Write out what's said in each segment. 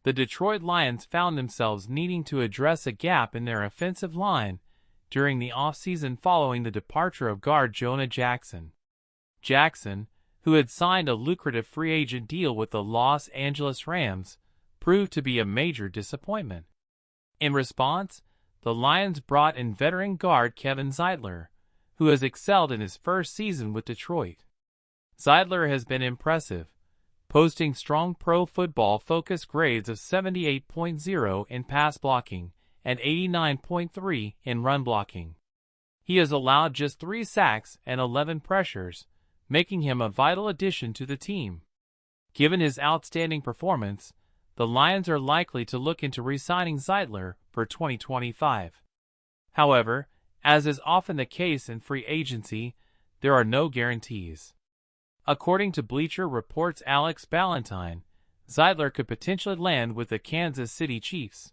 The Detroit Lions found themselves needing to address a gap in their offensive line during the offseason following the departure of guard Jonah Jackson. Jackson, who had signed a lucrative free agent deal with the Los Angeles Rams, proved to be a major disappointment. In response, the Lions brought in veteran guard Kevin Zeitler, who has excelled in his first season with Detroit. Zeitler has been impressive, posting strong Pro Football Focus grades of 78.0 in pass blocking and 89.3 in run blocking. He has allowed just 3 sacks and 11 pressures, making him a vital addition to the team. Given his outstanding performance, the Lions are likely to look into re-signing Zeitler for 2025. However, as is often the case in free agency, there are no guarantees. According to Bleacher Report's Alex Ballantyne, Zeitler could potentially land with the Kansas City Chiefs.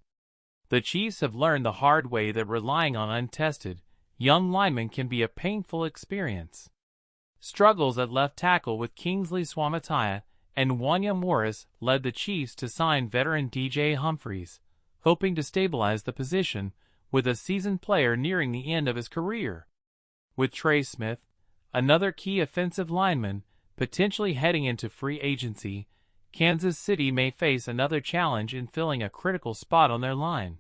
The Chiefs have learned the hard way that relying on untested, young linemen can be a painful experience. Struggles at left tackle with Kingsley Suamataia and Wanya Morris led the Chiefs to sign veteran DJ Humphries, hoping to stabilize the position with a seasoned player nearing the end of his career. With Trey Smith, another key offensive lineman, potentially heading into free agency, Kansas City may face another challenge in filling a critical spot on their line.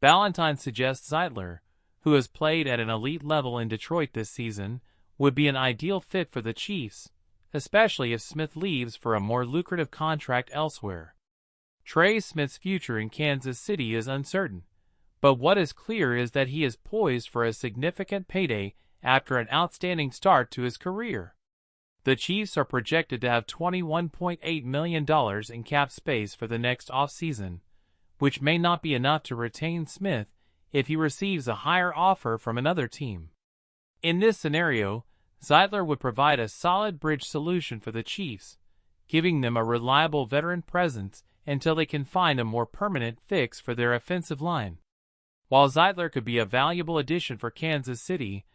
Ballantyne suggests Zeitler, who has played at an elite level in Detroit this season, would be an ideal fit for the Chiefs, especially if Smith leaves for a more lucrative contract elsewhere. Trey Smith's future in Kansas City is uncertain, but what is clear is that he is poised for a significant payday after an outstanding start to his career. The Chiefs are projected to have $21.8 million in cap space for the next offseason, which may not be enough to retain Smith if he receives a higher offer from another team. In this scenario, Zeitler would provide a solid bridge solution for the Chiefs, giving them a reliable veteran presence until they can find a more permanent fix for their offensive line. While Zeitler could be a valuable addition for Kansas City,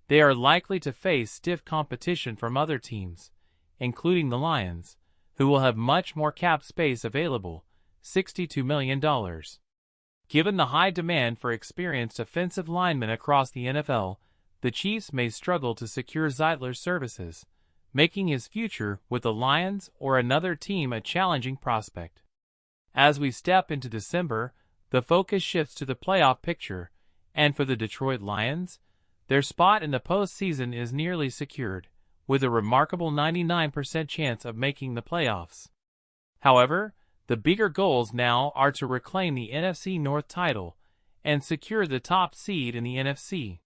they are likely to face stiff competition from other teams, including the Lions, who will have much more cap space available, $62 million. Given the high demand for experienced offensive linemen across the NFL, the Chiefs may struggle to secure Zeitler's services, making his future with the Lions or another team a challenging prospect. As we step into December, the focus shifts to the playoff picture, and for the Detroit Lions, their spot in the postseason is nearly secured, with a remarkable 99% chance of making the playoffs. However, the bigger goals now are to reclaim the NFC North title and secure the top seed in the NFC.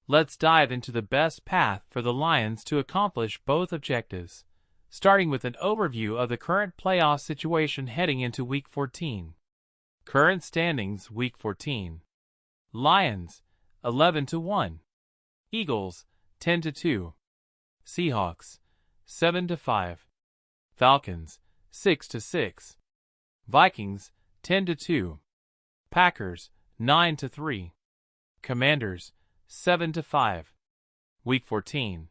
Let's dive into the best path for the Lions to accomplish both objectives, starting with an overview of the current playoff situation heading into Week 14. Current standings Week 14. Lions, 11-1. Eagles, 10-2. Seahawks, 7-5. Falcons, 6-6. Vikings, 10-2. Packers, 9-3. Commanders, 7-5. Week 14.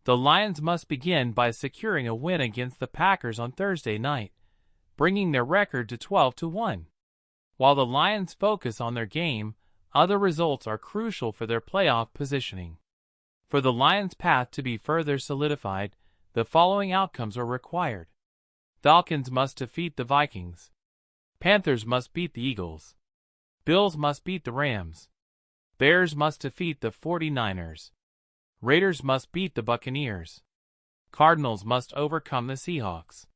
The Lions must begin by securing a win against the Packers on Thursday night, bringing their record to 12-1. While the Lions focus on their game, other results are crucial for their playoff positioning. For the Lions' path to be further solidified, the following outcomes are required. Falcons must defeat the Vikings. Panthers must beat the Eagles. Bills must beat the Rams. Bears must defeat the 49ers. Raiders must beat the Buccaneers. Cardinals must overcome the Seahawks.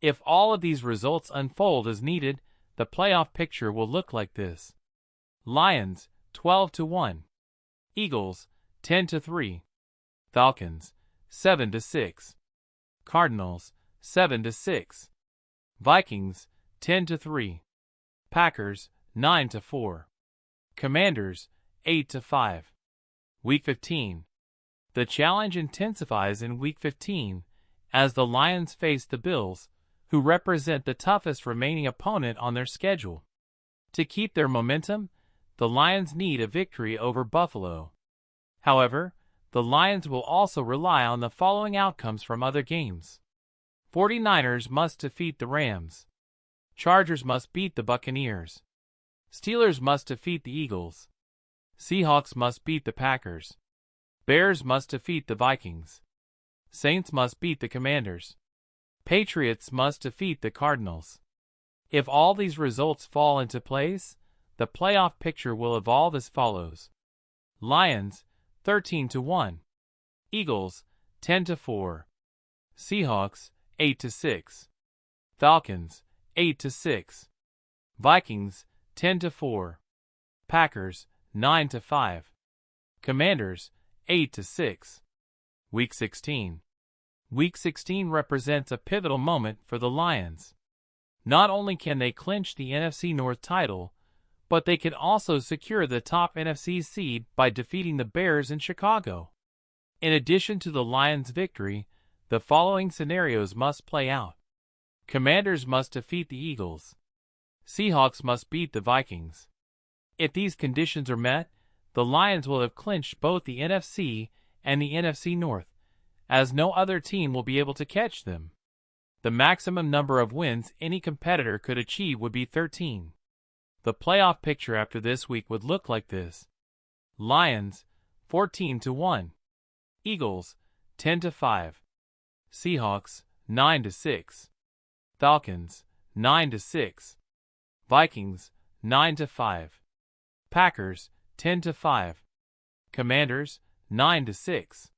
If all of these results unfold as needed, the playoff picture will look like this. Lions, 12-1. Eagles, 10-3. Falcons, 7-6. Cardinals, 7-6. Vikings, 10-3. Packers, 9-4. Commanders, 8-5. Week 15. The challenge intensifies in Week 15 as the Lions face the Bills, who represent the toughest remaining opponent on their schedule. To keep their momentum, the Lions need a victory over Buffalo. However, the Lions will also rely on the following outcomes from other games. 49ers must defeat the Rams. Chargers must beat the Buccaneers. Steelers must defeat the Eagles. Seahawks must beat the Packers. Bears must defeat the Vikings. Saints must beat the Commanders. Patriots must defeat the Cardinals. If all these results fall into place, the playoff picture will evolve as follows. Lions, 13-1. Eagles, 10-4. Seahawks, 8-6. Falcons, 8-6. Vikings, 10-4. Packers, 9-5. Commanders, 8-6. Week 16. Week 16 represents a pivotal moment for the Lions. Not only can they clinch the NFC North title, but they can also secure the top NFC seed by defeating the Bears in Chicago. In addition to the Lions' victory, the following scenarios must play out. Commanders must defeat the Eagles. Seahawks must beat the Vikings. If these conditions are met, the Lions will have clinched both the NFC and the NFC North, as no other team will be able to catch them. The maximum number of wins any competitor could achieve would be 13. The playoff picture after this week would look like this. Lions, 14-1. Eagles, 10-5. Seahawks, 9-6. Falcons, 9-6. Vikings, 9-5. Packers, 10-5. Commanders, 9-6.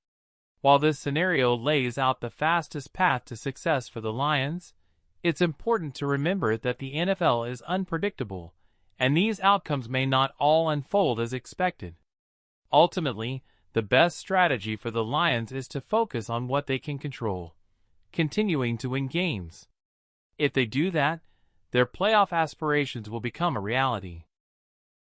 While this scenario lays out the fastest path to success for the Lions, it's important to remember that the NFL is unpredictable, and these outcomes may not all unfold as expected. Ultimately, the best strategy for the Lions is to focus on what they can control, continuing to win games. If they do that, their playoff aspirations will become a reality.